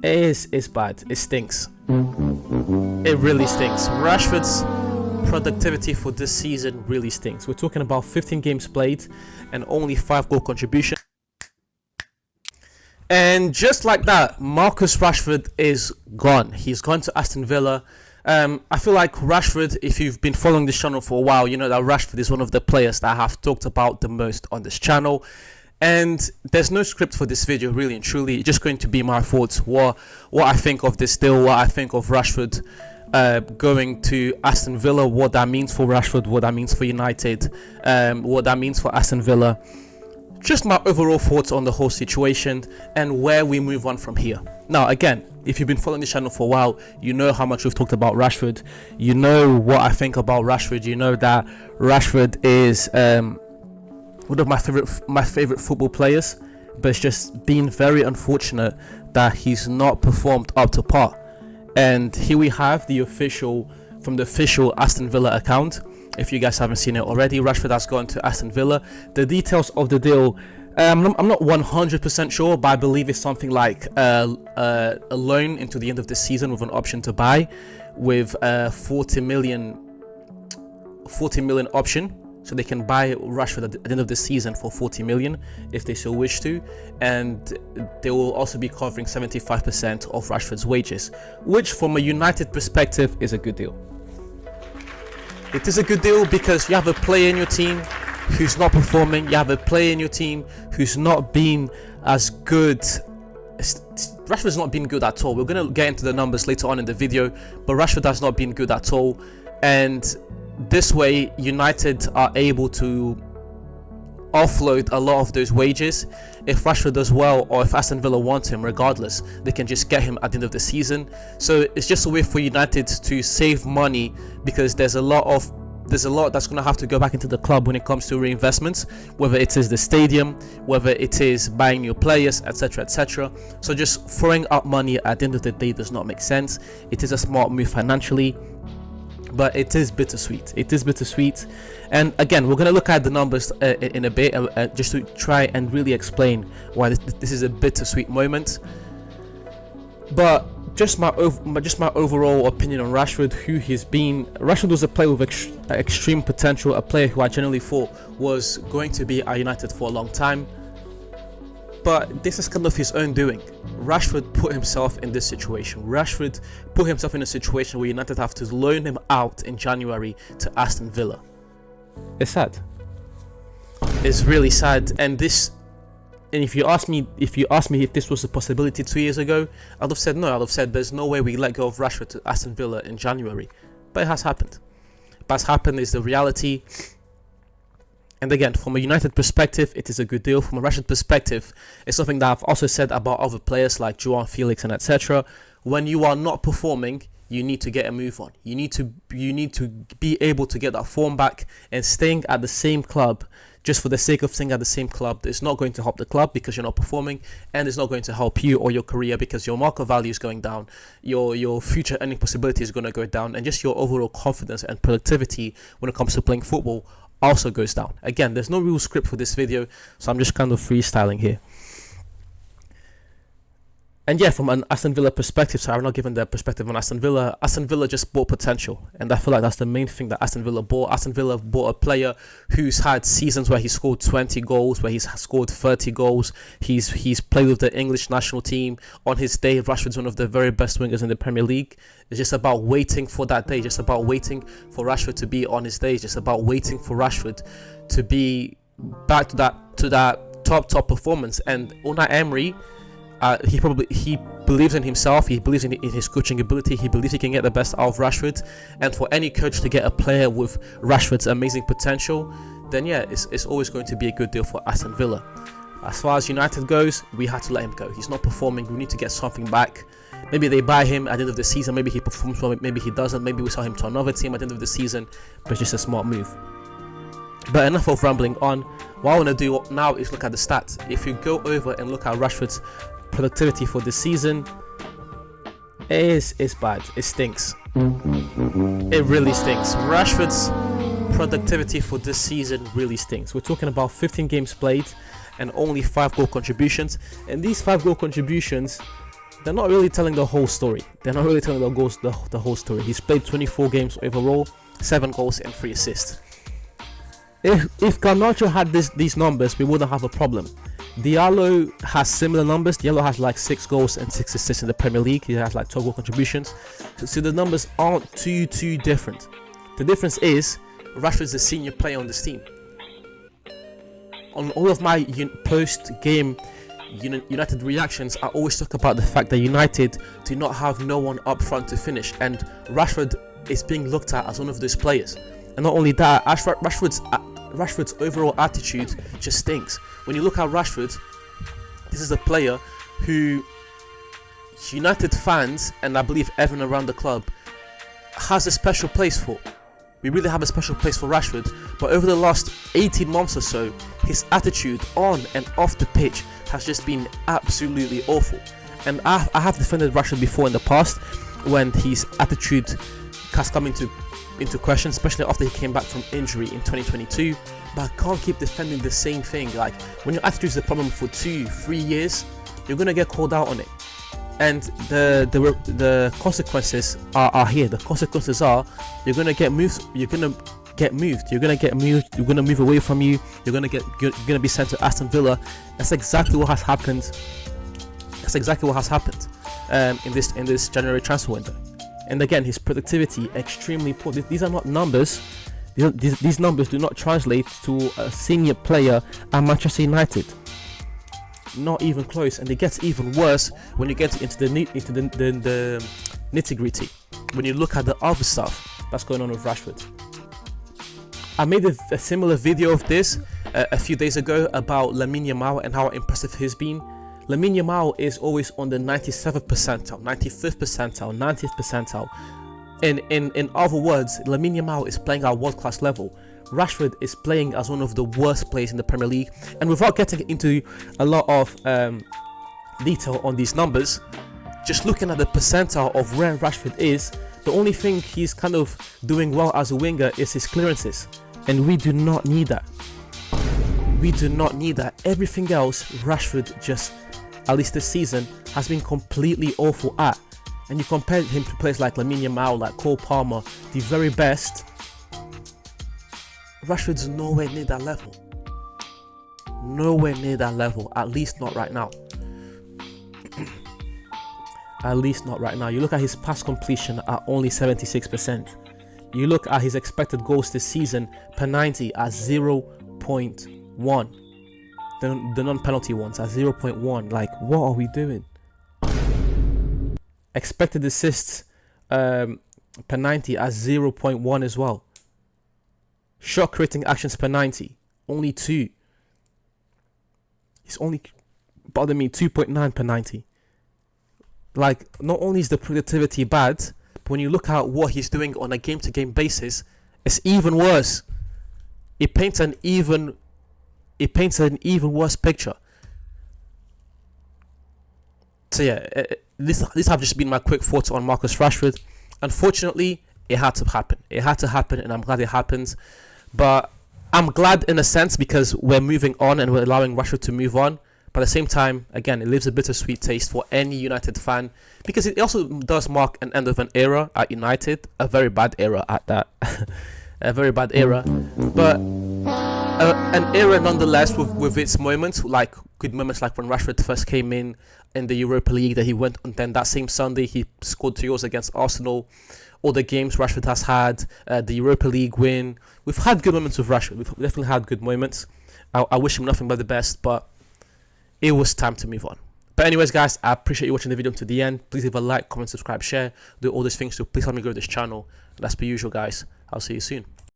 It's bad. It stinks. It really stinks. Rashford's productivity for this season really stinks. We're talking about 15 games played and only 5 goal contribution. And just like that, Marcus Rashford is gone. He's gone to Aston Villa. I feel like Rashford, if you've been following this channel for a while, you know that Rashford is one of the players that I have talked about the most on this channel. And there's no script for this video, really and truly. It's just going to be my thoughts, what I think of this deal, what I think of Rashford going to Aston Villa, what that means for Rashford, what that means for United, what that means for Aston Villa. Just my overall thoughts on the whole situation and where we move on from here. Now, again, if you've been following this channel for a while, you know how much we've talked about Rashford. You know what I think about Rashford. You know that Rashford is one of my favorite football players, but it's just been very unfortunate that he's not performed up to par. And here we have the official Aston Villa account. If you guys haven't seen it already, Rashford has gone to Aston Villa. The details of the deal, I'm not 100% sure, but I believe it's something like a loan into the end of the season with an option to buy, with a 40 million option. So they can buy Rashford at the end of the season for 40 million if they so wish to, and they will also be covering 75% of Rashford's wages, which from a United perspective is a good deal. It is a good deal because you have a player in your team who's not performing, you have a player in your team who's not been as good. Rashford's not been good at all. We're going to get into the numbers later on in the video, but Rashford has not been good at all, and this way United are able to offload a lot of those wages. If Rashford does well, or if Aston Villa want him, regardless, they can just get him at the end of the season. So it's just a way for United to save money, because there's a lot that's going to have to go back into the club when it comes to reinvestments, whether it is the stadium, whether it is buying new players, etc, etc. So just throwing out money at the end of the day does not make sense. It is a smart move financially, but it is bittersweet. And again, we're going to look at the numbers in a bit, just to try and really explain why this is a bittersweet moment. But just my overall opinion on Rashford, who he's been. Rashford was a player with extreme potential, a player who I generally thought was going to be at United for a long time. But this is kind of his own doing. Rashford put himself in this situation. Rashford put himself in a situation where United have to loan him out in January to Aston Villa. It's sad. It's really sad. And if you ask me if this was a possibility 2 years ago, I'd have said no. I'd have said there's no way we let go of Rashford to Aston Villa in January. But it has happened. What's happened is the reality. And again, from a United perspective, it is a good deal. From a Rashford perspective, it's something that I've also said about other players like Joao Felix and etc. When you are not performing, you need to get a move on. You need to be able to get that form back, and staying at the same club just for the sake of staying at the same club is not going to help the club because you're not performing, and it's not going to help you or your career because your market value is going down, your future earning possibility is going to go down, and just your overall confidence and productivity when it comes to playing football also goes down. Again, there's no real script for this video, so I'm just kind of freestyling here. And yeah, from an Aston Villa perspective, so I'm not giving their perspective on Aston Villa. Aston Villa just bought potential, and I feel like that's the main thing that Aston Villa bought. Aston Villa bought a player who's had seasons where he scored 20 goals, where he's scored 30 goals. He's played with the English national team. On his day, Rashford's one of the very best wingers in the Premier League. It's just about waiting for that day, just about waiting for Rashford to be on his day, just about waiting for Rashford to be back to that top performance. And Unai Emery, he believes in himself, he believes in his coaching ability, he believes he can get the best out of Rashford, and for any coach to get a player with Rashford's amazing potential, then yeah, it's always going to be a good deal for Aston Villa. As far as United goes, we had to let him go. He's not performing, we need to get something back. Maybe they buy him at the end of the season, maybe he performs well, maybe he doesn't, maybe we sell him to another team at the end of the season, but it's just a smart move. But enough of rambling on. What I want to do now is look at the stats. If you go over and look at Rashford's productivity for this season, it's bad. It stinks. It really stinks. Rashford's productivity for this season really stinks. We're talking about 15 games played and only 5 goal contributions, and these 5 goal contributions they're not really telling the whole story. They're not really telling the whole story. He's played 24 games overall, 7 goals and 3 assists. If Garnacho had these numbers, we wouldn't have a problem. Diallo has similar numbers. Diallo has like 6 goals and 6 assists in the Premier League. He has like 12 goal contributions. So the numbers aren't too different. The difference is Rashford's a senior player on this team. On all of my post-game United reactions, I always talk about the fact that United do not have no one up front to finish, and Rashford is being looked at as one of those players. And not only that, Rashford's overall attitude just stinks. When you look at Rashford, this is a player who United fans, and I believe everyone around the club, has a special place for. We really have a special place for Rashford, but over the last 18 months or so, his attitude on and off the pitch has just been absolutely awful. And I have defended Rashford before in the past when his attitude has come into question, especially after he came back from injury in 2022. But I can't keep defending the same thing. Like, when your attitude is a problem for 2-3 years, you're gonna get called out on it. And the consequences are here. The consequences are you're gonna get moved. You're gonna move away from you. You're gonna be sent to Aston Villa. That's exactly what has happened. In this January transfer window. And again, his productivity extremely poor. These are not numbers. These numbers do not translate to a senior player at Manchester United. Not even close. And it gets even worse when you get into the nitty-gritty. When you look at the other stuff that's going on with Rashford. I made a similar video of this a few days ago about Lamine Yamal and how impressive he's been. Lamine Yamal is always on the 97th percentile, 95th percentile, 90th percentile. In other words, Lamine Yamal is playing at world-class level. Rashford is playing as one of the worst players in the Premier League. And without getting into a lot of detail on these numbers, just looking at the percentile of where Rashford is, the only thing he's kind of doing well as a winger is his clearances. And we do not need that. We do not need that. Everything else, Rashford just, at least this season, has been completely awful at. And you compare him to players like Lamine Yamal, like Cole Palmer, the very best. Rashford's nowhere near that level. Nowhere near that level, at least not right now. At least not right now. You look at his pass completion at only 76%. You look at his expected goals this season per 90 at 0.1. The non-penalty ones at 0.1. Like, what are we doing? Expected assists per 90 at 0.1 as well. Shot creating actions per 90, only 2. He's only, 2.9 per 90. Like, not only is the productivity bad, but when you look at what he's doing on a game-to-game basis, it's even worse. It paints an even worse picture. So yeah, these have just been my quick thoughts on Marcus Rashford. Unfortunately, it had to happen. It had to happen, and I'm glad it happened. But I'm glad in a sense because we're moving on and we're allowing Rashford to move on. But at the same time, again, it leaves a bittersweet taste for any United fan because it also does mark an end of an era at United, a very bad era at that, a very bad era. But an era nonetheless with its moments, like good moments like when Rashford first came in the Europa League that he went, and then that same Sunday he scored 2 goals against Arsenal. All the games Rashford has had, the Europa League win. We've had good moments with Rashford. We've definitely had good moments. I wish him nothing but the best, but it was time to move on. But anyways, guys, I appreciate you watching the video to the end. Please leave a like, comment, subscribe, share, do all these things to please help me grow this channel. And as per usual, guys, I'll see you soon.